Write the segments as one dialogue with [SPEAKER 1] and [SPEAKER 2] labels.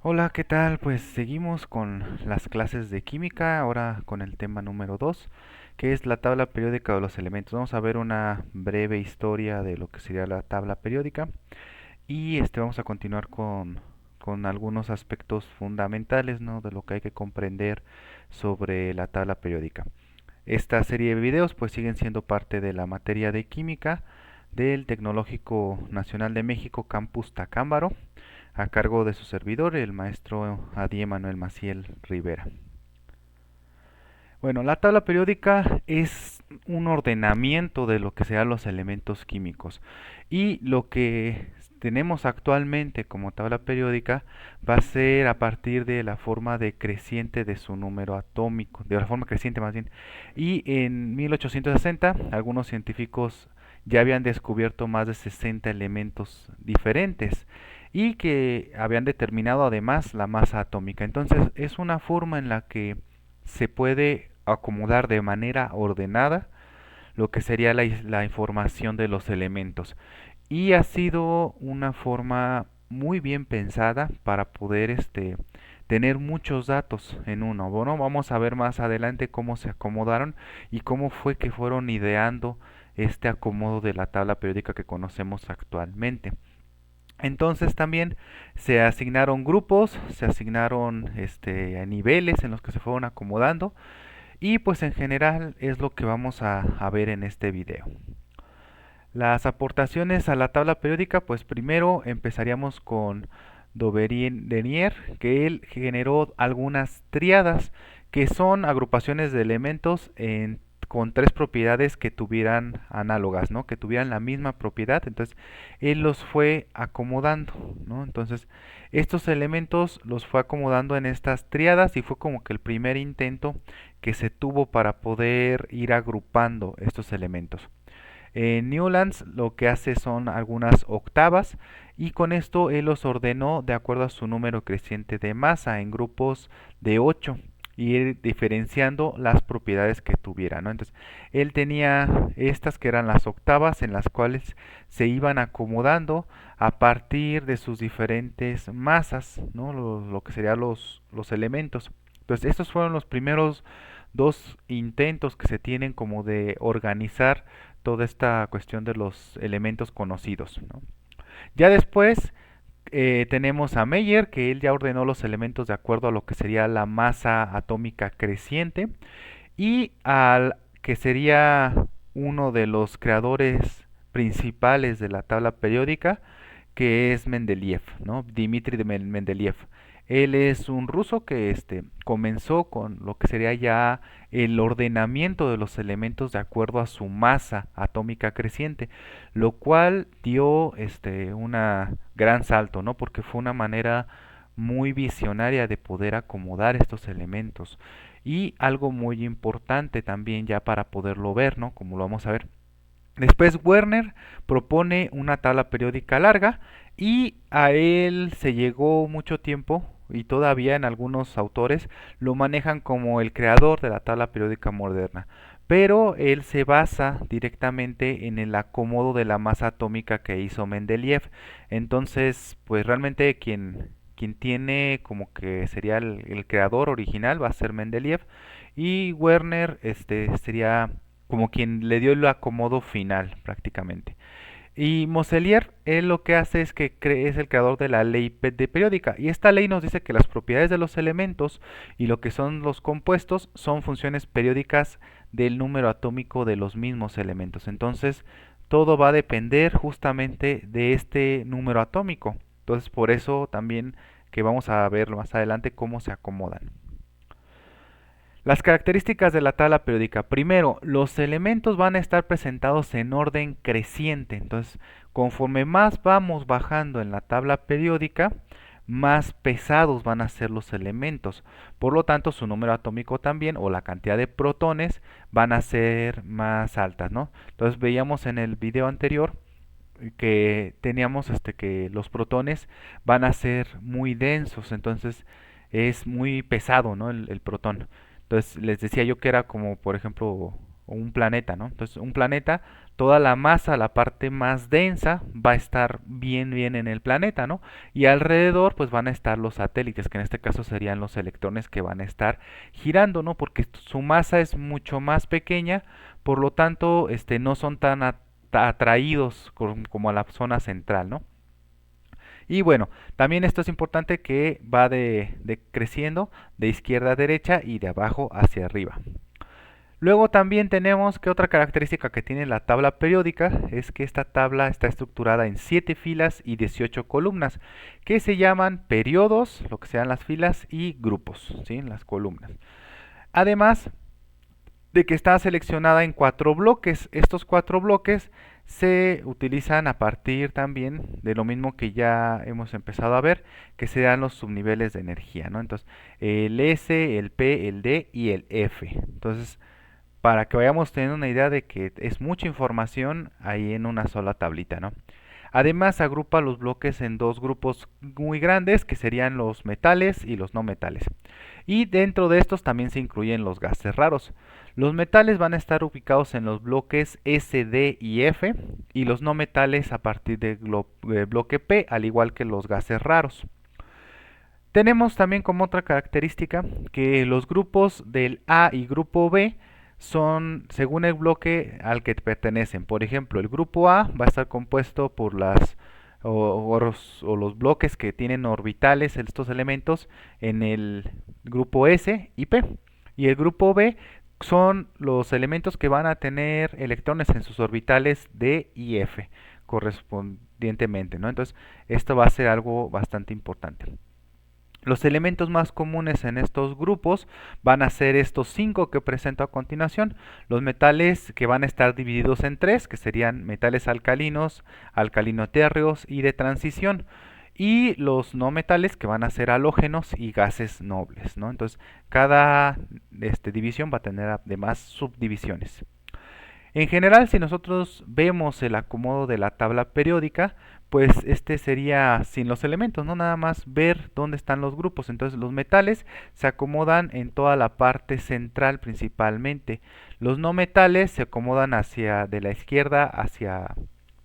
[SPEAKER 1] Hola, ¿qué tal? Pues seguimos con las clases de química, ahora con el tema número 2, que es la tabla periódica de los elementos. Vamos a ver una breve historia de lo que sería la tabla periódica y vamos a continuar con algunos aspectos fundamentales, ¿no? De lo que hay que comprender sobre la tabla periódica. Esta serie de videos pues siguen siendo parte de la materia de química del Tecnológico Nacional de México Campus Tacámbaro, a cargo de su servidor, el maestro Adi Manuel Maciel Rivera. Bueno, la tabla periódica es un ordenamiento de lo que sean los elementos químicos y lo que tenemos actualmente como tabla periódica va a ser a partir de la forma decreciente de su número atómico, de la forma creciente más bien. Y en 1860 algunos científicos ya habían descubierto más de 60 elementos diferentes y que habían determinado además la masa atómica. Entonces es una forma en la que se puede acomodar de manera ordenada lo que sería la información de los elementos. Y ha sido una forma muy bien pensada para poder tener muchos datos en uno. Bueno, vamos a ver más adelante cómo se acomodaron y cómo fue que fueron ideando este acomodo de la tabla periódica que conocemos actualmente. Entonces también se asignaron grupos, se asignaron niveles en los que se fueron acomodando y pues en general es lo que vamos a ver en este video. Las aportaciones a la tabla periódica, pues primero empezaríamos con Denier, que él generó algunas tríadas que son agrupaciones de elementos con tres propiedades que tuvieran análogas, ¿no? Que tuvieran la misma propiedad. Entonces, él los fue acomodando, ¿no? Entonces, estos elementos los fue acomodando en estas tríadas y fue como que el primer intento que se tuvo para poder ir agrupando estos elementos. Newlands lo que hace son algunas octavas y con esto él los ordenó de acuerdo a su número creciente de masa en grupos de 8 y ir diferenciando las propiedades que tuviera, ¿no? Entonces, él tenía estas que eran las octavas en las cuales se iban acomodando a partir de sus diferentes masas, ¿no? Lo que serían los elementos. Entonces, estos fueron los primeros dos intentos que se tienen como de organizar toda esta cuestión de los elementos conocidos, ¿no? Ya después tenemos a Meyer, que él ya ordenó los elementos de acuerdo a lo que sería la masa atómica creciente, y al que sería uno de los creadores principales de la tabla periódica, que es Mendeleev, ¿no? Dmitri de Mendeleev. Él es un ruso que comenzó con lo que sería ya el ordenamiento de los elementos de acuerdo a su masa atómica creciente, lo cual dio una gran salto, ¿no? Porque fue una manera muy visionaria de poder acomodar estos elementos. Y algo muy importante también ya para poderlo ver, ¿no? Como lo vamos a ver. Después Werner propone una tabla periódica larga y a él se llegó mucho tiempo y todavía en algunos autores lo manejan como el creador de la tabla periódica moderna. Pero él se basa directamente en el acomodo de la masa atómica que hizo Mendeleev. Entonces, pues realmente quien tiene como que sería el creador original va a ser Mendeleev y Werner sería como quien le dio el acomodo final prácticamente. Y Moselier, él lo que hace es que es el creador de la ley de periódica. Y esta ley nos dice que las propiedades de los elementos y lo que son los compuestos son funciones periódicas del número atómico de los mismos elementos. Entonces, todo va a depender justamente de este número atómico. Entonces, por eso también que vamos a ver más adelante cómo se acomodan. Las características de la tabla periódica. Primero, los elementos van a estar presentados en orden creciente. Entonces, conforme más vamos bajando en la tabla periódica, más pesados van a ser los elementos. Por lo tanto, su número atómico también, o la cantidad de protones, van a ser más altas, ¿no? Entonces, veíamos en el video anterior que teníamos que los protones van a ser muy densos, entonces es muy pesado, ¿no? El protón. Entonces les decía yo que era como, por ejemplo, o un planeta, ¿no? Entonces, un planeta, toda la masa, la parte más densa, va a estar bien en el planeta, ¿no? Y alrededor, pues van a estar los satélites, que en este caso serían los electrones que van a estar girando, ¿no? Porque su masa es mucho más pequeña, por lo tanto, no son tan atraídos como a la zona central, ¿no? Y bueno, también esto es importante que va de creciendo de izquierda a derecha y de abajo hacia arriba. Luego también tenemos que otra característica que tiene la tabla periódica es que esta tabla está estructurada en 7 filas y 18 columnas, que se llaman periodos, lo que sean las filas, y grupos, ¿sí? Las columnas. Además de que está seleccionada en 4 bloques. Estos 4 bloques se utilizan a partir también de lo mismo que ya hemos empezado a ver, que sean los subniveles de energía, ¿no? Entonces, el S, el P, el D y el F. Entonces, para que vayamos teniendo una idea de que es mucha información ahí en una sola tablita, ¿no? Además, agrupa los bloques en dos grupos muy grandes, que serían los metales y los no metales. Y dentro de estos también se incluyen los gases raros. Los metales van a estar ubicados en los bloques S, D y F, y los no metales a partir del bloque P, al igual que los gases raros. Tenemos también como otra característica que los grupos del A y grupo B son según el bloque al que pertenecen. Por ejemplo, el grupo A va a estar compuesto por los bloques que tienen orbitales estos elementos en el grupo S y P. Y el grupo B son los elementos que van a tener electrones en sus orbitales D y F correspondientemente, ¿no? Entonces, esto va a ser algo bastante importante. Los elementos más comunes en estos grupos van a ser estos 5 que presento a continuación. Los metales que van a estar divididos en 3, que serían metales alcalinos, alcalinotérreos y de transición. Y los no metales que van a ser halógenos y gases nobles, ¿no? Entonces, cada división va a tener además subdivisiones. En general, si nosotros vemos el acomodo de la tabla periódica, pues este sería sin los elementos, no nada más ver dónde están los grupos. Entonces los metales se acomodan en toda la parte central principalmente. Los no metales se acomodan hacia de la izquierda hacia,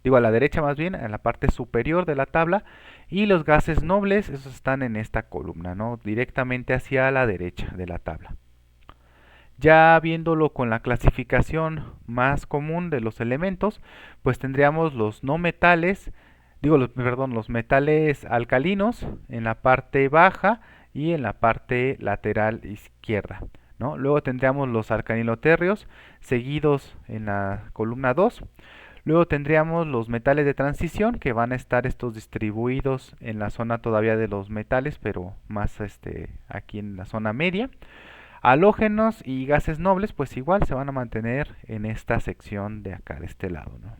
[SPEAKER 1] digo a la derecha más bien, en la parte superior de la tabla. Y los gases nobles, esos están en esta columna, ¿no? Directamente hacia la derecha de la tabla. Ya viéndolo con la clasificación más común de los elementos, pues tendríamos los no metales, los metales alcalinos en la parte baja y en la parte lateral izquierda, ¿no? Luego tendríamos los alcanilotérreos seguidos en la columna 2. Luego tendríamos los metales de transición, que van a estar estos distribuidos en la zona todavía de los metales, pero más aquí en la zona media. Halógenos y gases nobles, pues igual se van a mantener en esta sección de acá, de este lado, ¿no?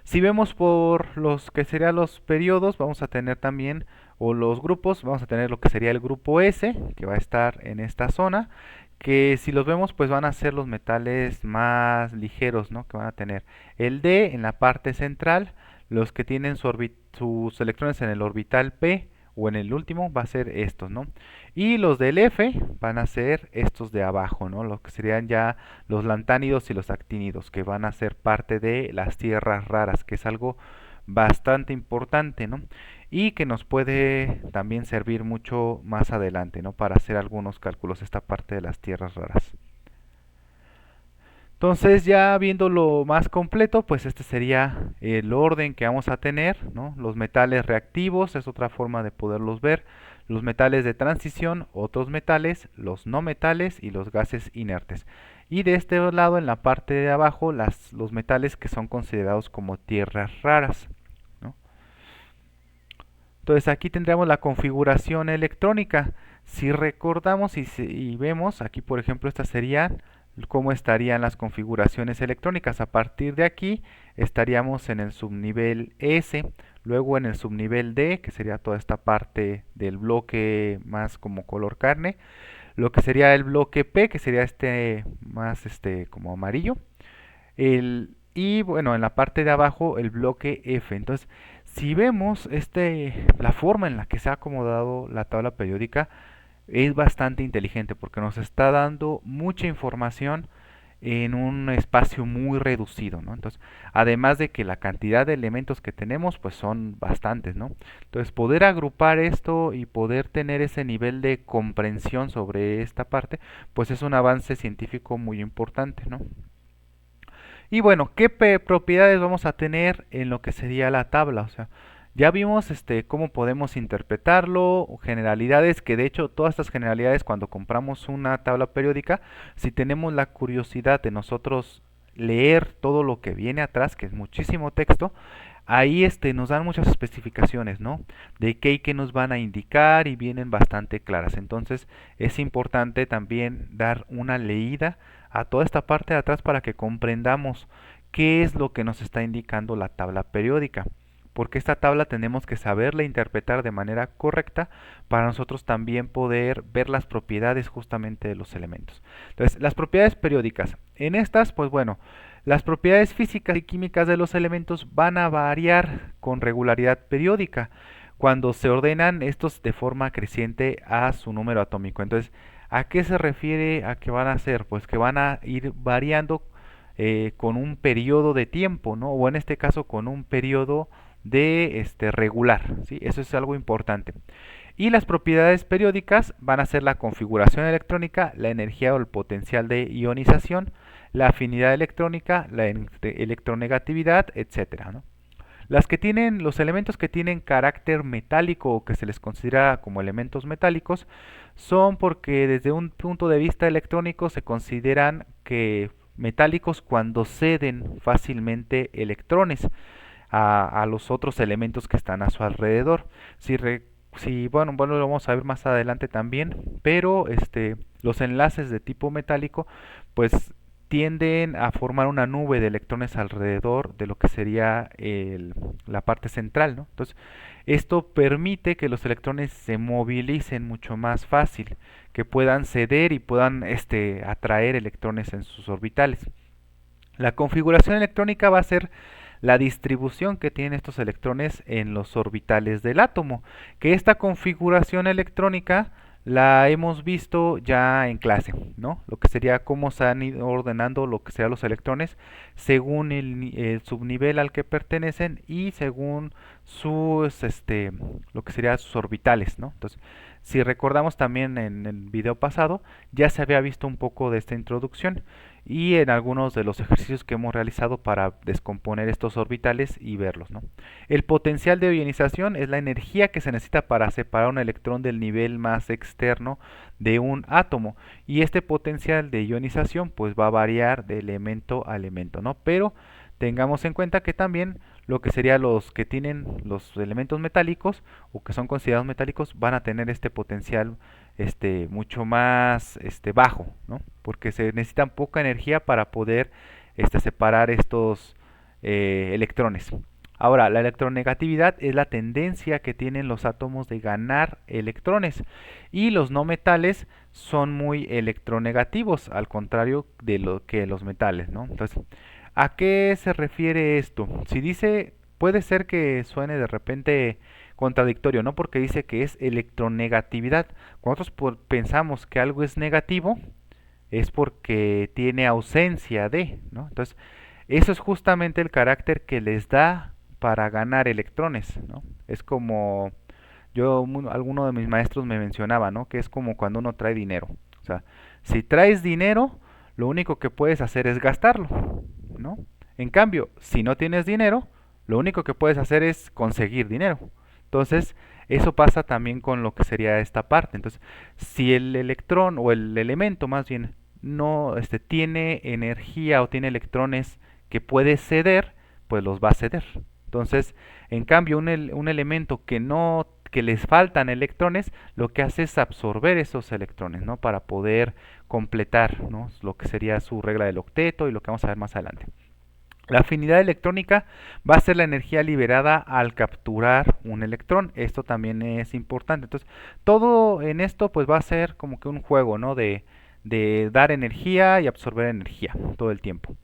[SPEAKER 1] Si vemos por los que serían los periodos, vamos a tener también, o los grupos, vamos a tener lo que sería el grupo S, que va a estar en esta zona, que si los vemos, pues van a ser los metales más ligeros, ¿no? Que van a tener el D en la parte central, los que tienen sus electrones en el orbital P, o en el último va a ser estos, ¿no? Y los del F van a ser estos de abajo, ¿no? Los que serían ya los lantánidos y los actínidos, que van a ser parte de las tierras raras, que es algo bastante importante, ¿no? Y que nos puede también servir mucho más adelante, ¿no? Para hacer algunos cálculos, esta parte de las tierras raras. Entonces, ya viéndolo más completo, pues este sería el orden que vamos a tener, ¿no? Los metales reactivos es otra forma de poderlos ver, los metales de transición, otros metales, los no metales y los gases inertes. Y de este lado, en la parte de abajo, los metales que son considerados como tierras raras, ¿no? Entonces aquí tendríamos la configuración electrónica. Si recordamos y vemos, aquí por ejemplo estas serían cómo estarían las configuraciones electrónicas. A partir de aquí estaríamos en el subnivel S, luego en el subnivel D, que sería toda esta parte del bloque más como color carne, lo que sería el bloque P, que sería más como amarillo, y bueno, en la parte de abajo el bloque F. Entonces, si vemos la forma en la que se ha acomodado la tabla periódica, es bastante inteligente porque nos está dando mucha información en un espacio muy reducido, ¿no? Entonces, además de que la cantidad de elementos que tenemos pues son bastantes, ¿no? Entonces, poder agrupar esto y poder tener ese nivel de comprensión sobre esta parte, pues es un avance científico muy importante, ¿no? Y bueno, ¿qué propiedades vamos a tener en lo que sería la tabla? O sea, ya vimos cómo podemos interpretarlo, generalidades, que de hecho todas estas generalidades cuando compramos una tabla periódica, si tenemos la curiosidad de nosotros leer todo lo que viene atrás, que es muchísimo texto, ahí nos dan muchas especificaciones, ¿no? De qué y qué nos van a indicar y vienen bastante claras. Entonces es importante también dar una leída a toda esta parte de atrás para que comprendamos qué es lo que nos está indicando la tabla periódica. Porque esta tabla tenemos que saberla interpretar de manera correcta para nosotros también poder ver las propiedades justamente de los elementos. Entonces, las propiedades periódicas. En estas, pues bueno, las propiedades físicas y químicas de los elementos van a variar con regularidad periódica cuando se ordenan estos de forma creciente a su número atómico. Entonces, ¿a qué se refiere a que van a ser? Pues que van a ir variando con un periodo de tiempo, ¿no? O en este caso con un periodo de regular, ¿sí? Eso es algo importante. Y las propiedades periódicas van a ser la configuración electrónica, la energía o el potencial de ionización, la afinidad electrónica, la electronegatividad, etcétera, ¿no? Los elementos que tienen carácter metálico o que se les considera como elementos metálicos son porque desde un punto de vista electrónico se consideran que metálicos cuando ceden fácilmente electrones a los otros elementos que están a su alrededor. Bueno, lo vamos a ver más adelante también, pero los enlaces de tipo metálico pues tienden a formar una nube de electrones alrededor de lo que sería la parte central, ¿no? Entonces, esto permite que los electrones se movilicen mucho más fácil, que puedan ceder y puedan atraer electrones en sus orbitales. La configuración electrónica va a ser la distribución que tienen estos electrones en los orbitales del átomo, que esta configuración electrónica la hemos visto ya en clase, ¿no? Lo que sería cómo se han ido ordenando lo que sean los electrones según el subnivel al que pertenecen y según lo que serían sus orbitales, ¿no? Entonces, si recordamos también en el video pasado, ya se había visto un poco de esta introducción y en algunos de los ejercicios que hemos realizado para descomponer estos orbitales y verlos, ¿no? El potencial de ionización es la energía que se necesita para separar un electrón del nivel más externo de un átomo y este potencial de ionización pues va a variar de elemento a elemento, ¿no? Pero tengamos en cuenta que también lo que sería los que tienen los elementos metálicos o que son considerados metálicos van a tener este potencial mucho más bajo, ¿no? Porque se necesita poca energía para poder separar estos electrones. Ahora, la electronegatividad es la tendencia que tienen los átomos de ganar electrones y los no metales son muy electronegativos, al contrario de lo que los metales, ¿no? Entonces, ¿a qué se refiere esto? Si dice, puede ser que suene de repente contradictorio, ¿no? Porque dice que es electronegatividad. Cuando nosotros pensamos que algo es negativo, es porque tiene ausencia de, ¿no? Entonces, eso es justamente el carácter que les da para ganar electrones, ¿no? Es como alguno de mis maestros me mencionaba, ¿no? Que es como cuando uno trae dinero. O sea, si traes dinero, lo único que puedes hacer es gastarlo, ¿no? En cambio, si no tienes dinero, lo único que puedes hacer es conseguir dinero. Entonces, eso pasa también con lo que sería esta parte. Entonces, si el electrón o el elemento más bien no tiene energía o tiene electrones que puede ceder, pues los va a ceder. Entonces, en cambio, un elemento que les faltan electrones, lo que hace es absorber esos electrones, ¿no? Para poder completar, ¿no? Lo que sería su regla del octeto y lo que vamos a ver más adelante. La afinidad electrónica va a ser la energía liberada al capturar un electrón. Esto también es importante. Entonces, todo en esto pues va a ser como que un juego, ¿no? De dar energía y absorber energía todo el tiempo.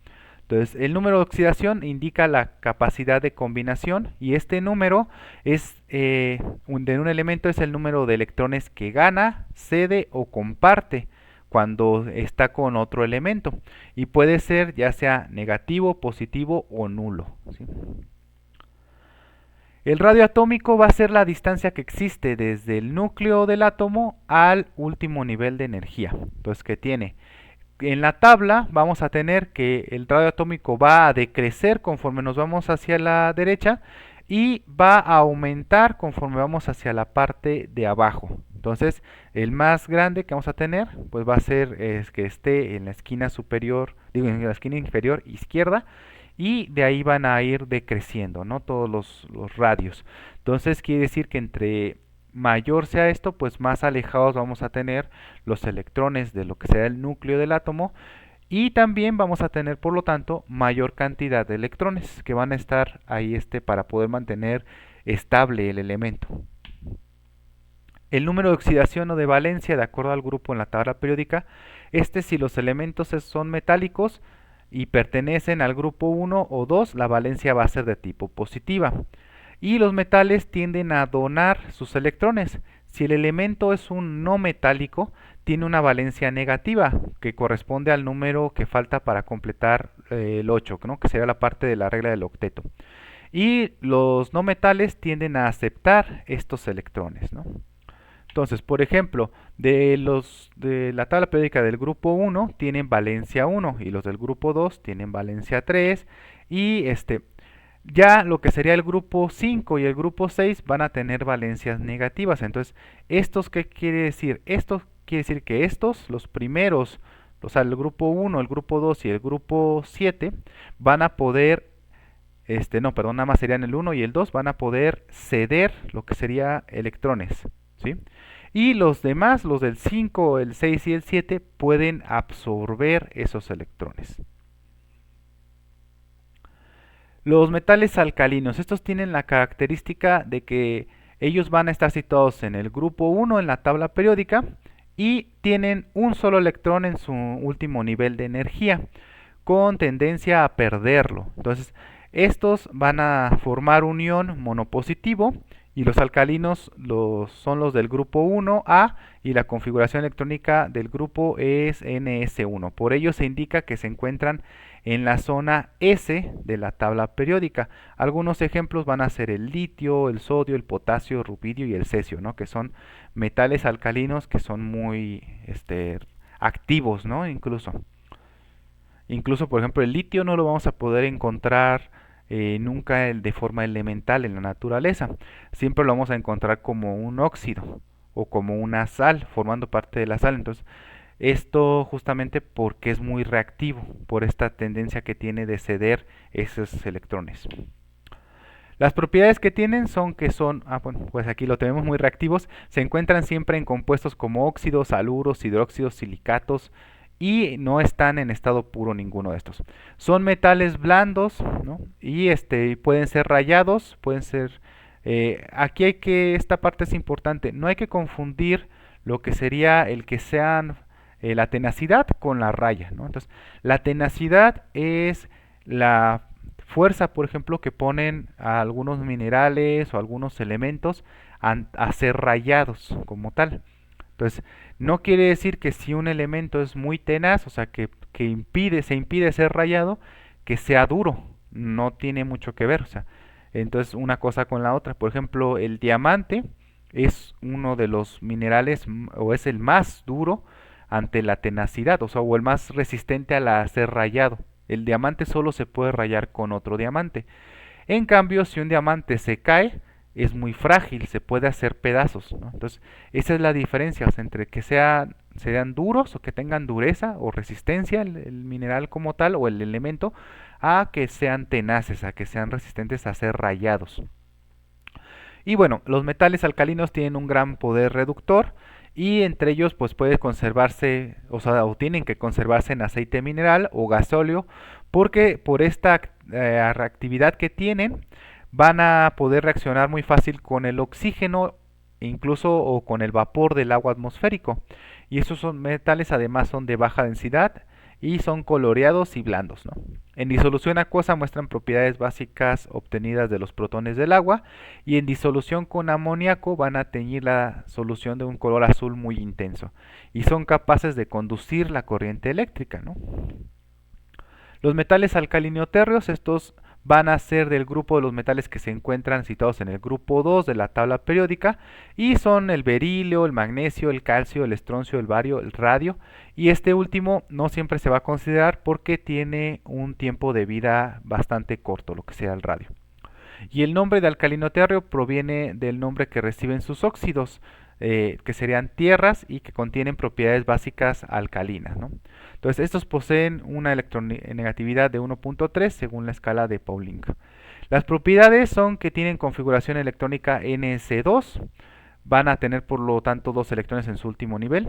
[SPEAKER 1] Entonces, el número de oxidación indica la capacidad de combinación y este número es de un elemento es el número de electrones que gana, cede o comparte cuando está con otro elemento y puede ser ya sea negativo, positivo o nulo, ¿sí? El radio atómico va a ser la distancia que existe desde el núcleo del átomo al último nivel de energía. Entonces, ¿qué tiene? En la tabla vamos a tener que el radio atómico va a decrecer conforme nos vamos hacia la derecha y va a aumentar conforme vamos hacia la parte de abajo. Entonces, el más grande que vamos a tener, pues va a ser que esté en la esquina superior, digo, en la esquina inferior izquierda, y de ahí van a ir decreciendo, ¿no? Todos los radios. Entonces, quiere decir que entre mayor sea esto, pues más alejados vamos a tener los electrones de lo que sea el núcleo del átomo y también vamos a tener, por lo tanto, mayor cantidad de electrones que van a estar ahí para poder mantener estable el elemento. El número de oxidación o de valencia, de acuerdo al grupo en la tabla periódica, si los elementos son metálicos y pertenecen al grupo 1 o 2, la valencia va a ser de tipo positiva. Y los metales tienden a donar sus electrones. Si el elemento es un no metálico, tiene una valencia negativa, que corresponde al número que falta para completar el 8, ¿no? Que sería la parte de la regla del octeto. Y los no metales tienden a aceptar estos electrones, ¿no? Entonces, por ejemplo, de la tabla periódica del grupo 1 tienen valencia 1 y los del grupo 2 tienen valencia 3 y ya lo que sería el grupo 5 y el grupo 6 van a tener valencias negativas. Entonces, ¿estos qué quiere decir? Esto quiere decir que los primeros, o sea, el grupo 1, el grupo 2 y el grupo 7 van a poder, no, perdón, nada más serían el 1 y el 2, van a poder ceder lo que sería electrones, ¿sí? Y los demás, los del 5, el 6 y el 7, pueden absorber esos electrones. Los metales alcalinos, estos tienen la característica de que ellos van a estar situados en el grupo 1 en la tabla periódica y tienen un solo electrón en su último nivel de energía, con tendencia a perderlo. Entonces, estos van a formar un ion monopositivo y los alcalinos son los del grupo 1A y la configuración electrónica del grupo es NS1. Por ello se indica que se encuentran en la zona S de la tabla periódica. Algunos ejemplos van a ser el litio, el sodio, el potasio, el rubidio y el cesio, ¿no? Que son metales alcalinos que son muy activos, ¿no? Incluso, por ejemplo, el litio no lo vamos a poder encontrar nunca de forma elemental en la naturaleza. Siempre lo vamos a encontrar como un óxido o como una sal, formando parte de la sal. Entonces, esto justamente porque es muy reactivo, por esta tendencia que tiene de ceder esos electrones. Las propiedades que tienen bueno, pues aquí lo tenemos muy reactivos, se encuentran siempre en compuestos como óxidos, haluros, hidróxidos, silicatos, y no están en estado puro ninguno de estos. Son metales blandos, ¿no? Y pueden ser rayados, pueden ser... aquí esta parte es importante, no hay que confundir lo que sería el que sean la tenacidad con la raya, ¿no? Entonces, la tenacidad es la fuerza, por ejemplo, que ponen a algunos minerales o algunos elementos a ser rayados como tal. Entonces, no quiere decir que si un elemento es muy tenaz, o sea, que se impide ser rayado, que sea duro. No tiene mucho que ver. O sea, entonces una cosa con la otra. Por ejemplo, el diamante es uno de los minerales o es el más duro ante la tenacidad, o sea, o el más resistente a ser rayado. El diamante solo se puede rayar con otro diamante. En cambio, si un diamante se cae, es muy frágil, se puede hacer pedazos, ¿no? Entonces, esa es la diferencia, o sea, entre que sean duros o que tengan dureza o resistencia el mineral como tal o el elemento, a que sean tenaces, a que sean resistentes a ser rayados. Y bueno, los metales alcalinos tienen un gran poder reductor y entre ellos pues puede conservarse, o sea, o tienen que conservarse en aceite mineral o gasóleo, porque por esta reactividad que tienen van a poder reaccionar muy fácil con el oxígeno, incluso o con el vapor del agua atmosférico. Y esos metales además son de baja densidad y son coloreados y blandos, ¿no? En disolución acuosa muestran propiedades básicas obtenidas de los protones del agua y en disolución con amoníaco van a teñir la solución de un color azul muy intenso y son capaces de conducir la corriente eléctrica, ¿no? Los metales alcalino-térreos, estos van a ser del grupo de los metales que se encuentran situados en el grupo 2 de la tabla periódica y son el berilio, el magnesio, el calcio, el estroncio, el bario, el radio y este último no siempre se va a considerar porque tiene un tiempo de vida bastante corto, lo que sea el radio. Y el nombre de alcalino-térreo proviene del nombre que reciben sus óxidos, que serían tierras y que contienen propiedades básicas alcalinas, ¿no? Entonces, estos poseen una electronegatividad de 1.3 según la escala de Pauling. Las propiedades son que tienen configuración electrónica ns2, van a tener por lo tanto dos electrones en su último nivel,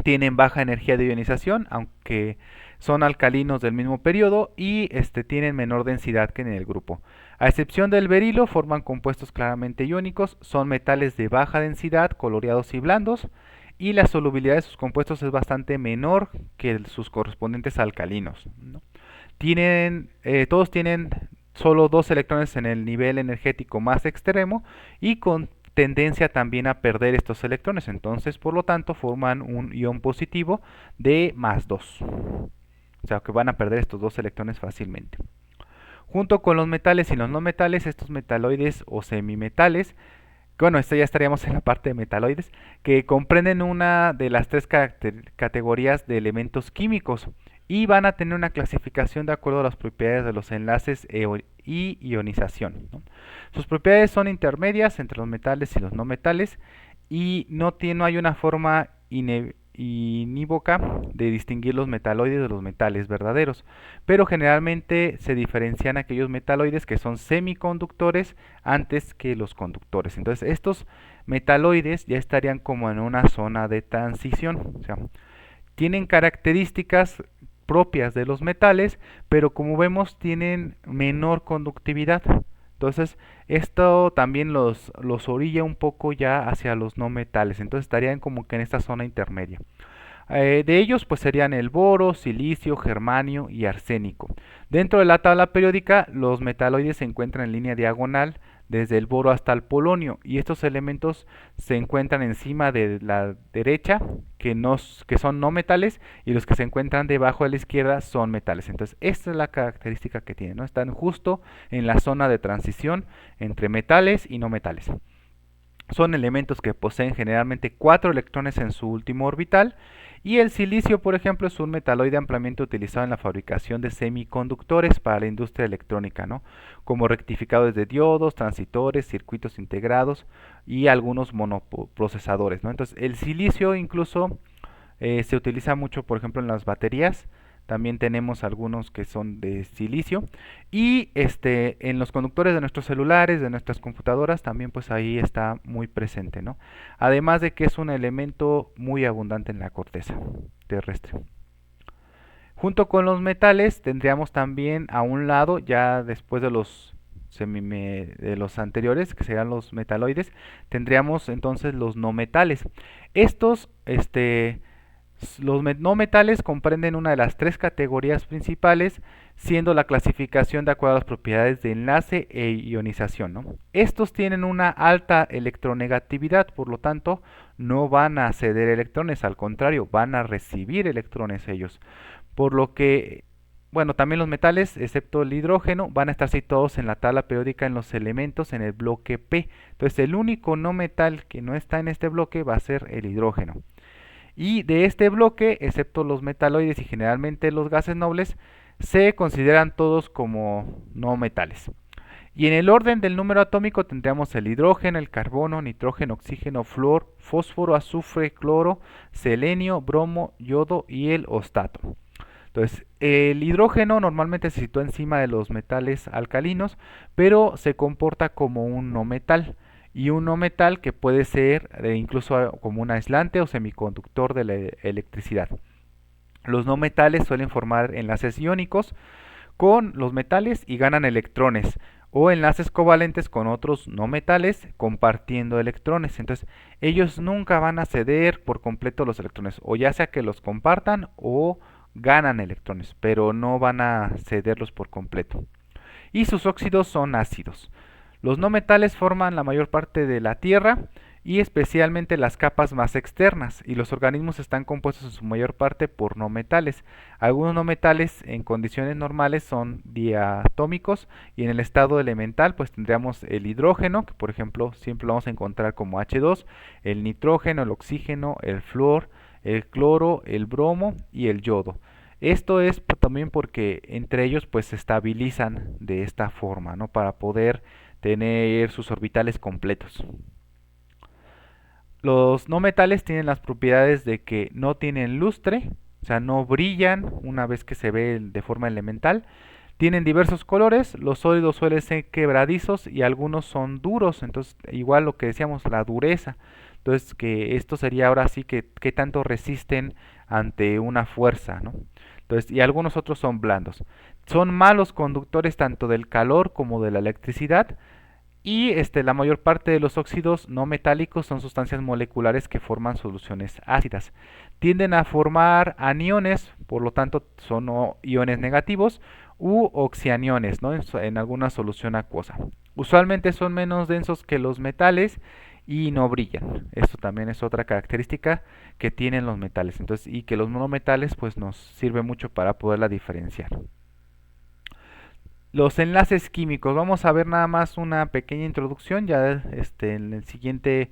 [SPEAKER 1] tienen baja energía de ionización, aunque son alcalinos del mismo periodo y tienen menor densidad que en el grupo. A excepción del berilo, forman compuestos claramente iónicos, son metales de baja densidad, coloreados y blandos, y la solubilidad de sus compuestos es bastante menor que sus correspondientes alcalinos, ¿no? Todos tienen solo dos electrones en el nivel energético más extremo y con tendencia también a perder estos electrones, entonces por lo tanto forman un ion positivo de +2, o sea que van a perder estos dos electrones fácilmente. Junto con los metales y los no metales, estos metaloides o semimetales, bueno, esto ya estaríamos en la parte de metaloides, que comprenden una de las tres categorías de elementos químicos y van a tener una clasificación de acuerdo a las propiedades de los enlaces y ionización, ¿no? Sus propiedades son intermedias entre los metales y los no metales y no hay una forma inívoca de distinguir los metaloides de los metales verdaderos, pero generalmente se diferencian aquellos metaloides que son semiconductores antes que los conductores. Entonces estos metaloides ya estarían como en una zona de transición, o sea, tienen características propias de los metales, pero como vemos tienen menor conductividad. Entonces esto también los orilla un poco ya hacia los no metales, entonces estarían como que en esta zona intermedia. De ellos pues serían el boro, silicio, germanio y arsénico. Dentro de la tabla periódica los metaloides se encuentran en línea diagonal desde el boro hasta el polonio y estos elementos se encuentran encima de la derecha que son no metales y los que se encuentran debajo de la izquierda son metales. Entonces esta es la característica que tienen, ¿no? Están justo en la zona de transición entre metales y no metales. Son elementos que poseen generalmente 4 electrones en su último orbital y el silicio, por ejemplo, es un metaloide ampliamente utilizado en la fabricación de semiconductores para la industria electrónica, ¿no? Como rectificadores de diodos, transistores, circuitos integrados y algunos monoprocesadores, ¿no? Entonces, el silicio incluso se utiliza mucho, por ejemplo, en las baterías. También tenemos algunos que son de silicio y en los conductores de nuestros celulares, de nuestras computadoras, también pues ahí está muy presente, ¿no? Además de que es un elemento muy abundante en la corteza terrestre. Junto con los metales tendríamos también a un lado, ya después de de los anteriores, que serían los metaloides, tendríamos entonces los no metales. Estos, los no metales comprenden una de las tres categorías principales, siendo la clasificación de acuerdo a las propiedades de enlace e ionización, ¿no? Estos tienen una alta electronegatividad, por lo tanto no van a ceder electrones, al contrario, van a recibir electrones ellos. Por lo que, bueno, también los metales, excepto el hidrógeno, van a estar situados en la tabla periódica en los elementos en el bloque P. Entonces el único no metal que no está en este bloque va a ser el hidrógeno. Y de este bloque, excepto los metaloides y generalmente los gases nobles, se consideran todos como no metales. Y en el orden del número atómico tendríamos el hidrógeno, el carbono, nitrógeno, oxígeno, flúor, fósforo, azufre, cloro, selenio, bromo, yodo y el ostato. Entonces, el hidrógeno normalmente se sitúa encima de los metales alcalinos, pero se comporta como un no metal. Y un no metal que puede ser incluso como un aislante o semiconductor de la electricidad. Los no metales suelen formar enlaces iónicos con los metales y ganan electrones o enlaces covalentes con otros no metales compartiendo electrones. Entonces ellos nunca van a ceder por completo los electrones, o ya sea que los compartan o ganan electrones, pero no van a cederlos por completo. Y sus óxidos son ácidos. Los no metales forman la mayor parte de la Tierra y especialmente las capas más externas, y los organismos están compuestos en su mayor parte por no metales. Algunos no metales en condiciones normales son diatómicos, y en el estado elemental pues tendríamos el hidrógeno, que por ejemplo siempre lo vamos a encontrar como H2, el nitrógeno, el oxígeno, el flúor, el cloro, el bromo y el yodo. Esto es también porque entre ellos pues se estabilizan de esta forma, ¿no? Para poder tener sus orbitales completos. Los no metales tienen las propiedades de que no tienen lustre, o sea, no brillan una vez que se ve de forma elemental. Tienen diversos colores, los sólidos suelen ser quebradizos y algunos son duros, entonces igual lo que decíamos, la dureza. Entonces que esto sería ahora sí que qué tanto resisten ante una fuerza, ¿no? Entonces, y algunos otros son blandos. Son malos conductores tanto del calor como de la electricidad, y la mayor parte de los óxidos no metálicos son sustancias moleculares que forman soluciones ácidas. Tienden a formar aniones, por lo tanto son iones negativos, u oxianiones, ¿no? En alguna solución acuosa. Usualmente son menos densos que los metales y no brillan. Esto también es otra característica que tienen los metales. Entonces, y que los monometales pues nos sirve mucho para poderla diferenciar. Los enlaces químicos, vamos a ver nada más una pequeña introducción, ya en el siguiente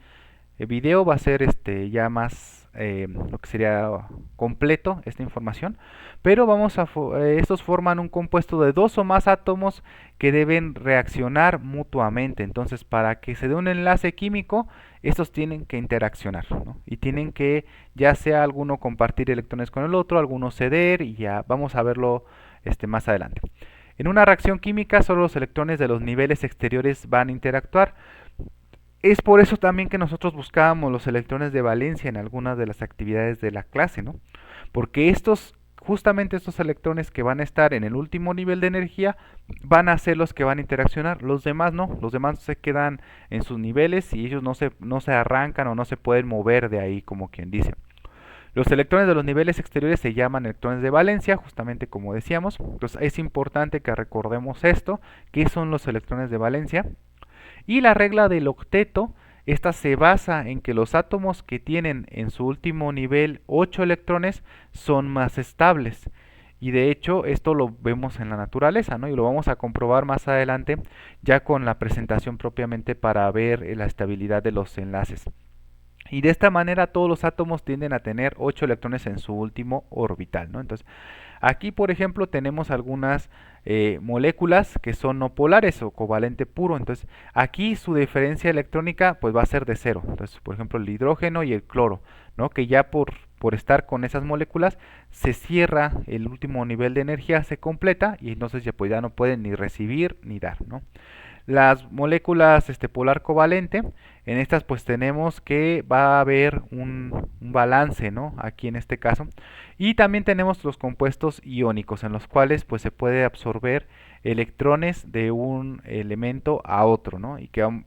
[SPEAKER 1] video va a ser ya más lo que sería completo esta información, pero estos forman un compuesto de dos o más átomos que deben reaccionar mutuamente. Entonces, para que se dé un enlace químico, estos tienen que interaccionar, ¿no? Y tienen que ya sea alguno compartir electrones con el otro, alguno ceder, y ya vamos a verlo más adelante. En una reacción química solo los electrones de los niveles exteriores van a interactuar. Es por eso también que nosotros buscábamos los electrones de valencia en algunas de las actividades de la clase, ¿no? Porque justamente estos electrones que van a estar en el último nivel de energía van a ser los que van a interaccionar. Los demás no, los demás se quedan en sus niveles y ellos no se arrancan o no se pueden mover de ahí, como quien dice. Los electrones de los niveles exteriores se llaman electrones de valencia, justamente como decíamos. Entonces es importante que recordemos esto, qué son los electrones de valencia. Y la regla del octeto, esta se basa en que los átomos que tienen en su último nivel 8 electrones son más estables. Y de hecho esto lo vemos en la naturaleza, ¿no? Y lo vamos a comprobar más adelante ya con la presentación propiamente para ver la estabilidad de los enlaces. Y de esta manera todos los átomos tienden a tener 8 electrones en su último orbital, ¿no? Entonces, aquí por ejemplo tenemos algunas moléculas que son no polares o covalente puro. Entonces, aquí su diferencia electrónica pues va a ser de cero. Entonces, por ejemplo, el hidrógeno y el cloro, ¿no? Que ya por estar con esas moléculas se cierra el último nivel de energía, se completa y entonces ya, pues, ya no pueden ni recibir ni dar, ¿no? Las moléculas polar covalente, en estas pues tenemos que va a haber un balance, ¿no? Aquí en este caso. Y también tenemos los compuestos iónicos, en los cuales pues se puede absorber electrones de un elemento a otro, ¿no?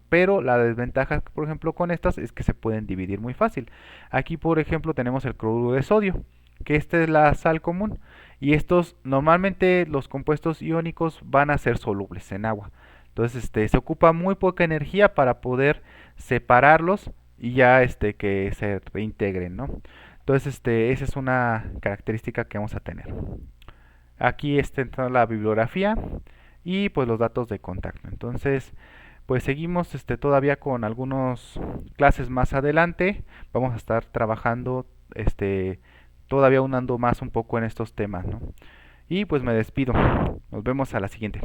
[SPEAKER 1] Pero la desventaja, por ejemplo, con estas es que se pueden dividir muy fácil. Aquí, por ejemplo, tenemos el cloruro de sodio, que esta es la sal común. Y estos, normalmente los compuestos iónicos van a ser solubles en agua. Entonces, se ocupa muy poca energía para poder separarlos y ya que se reintegren, ¿no? Entonces, esa es una característica que vamos a tener. Aquí está la bibliografía y pues los datos de contacto. Entonces, pues seguimos todavía con algunas clases más adelante. Vamos a estar trabajando todavía unando más un poco en estos temas, ¿no? Y pues me despido. Nos vemos a la siguiente.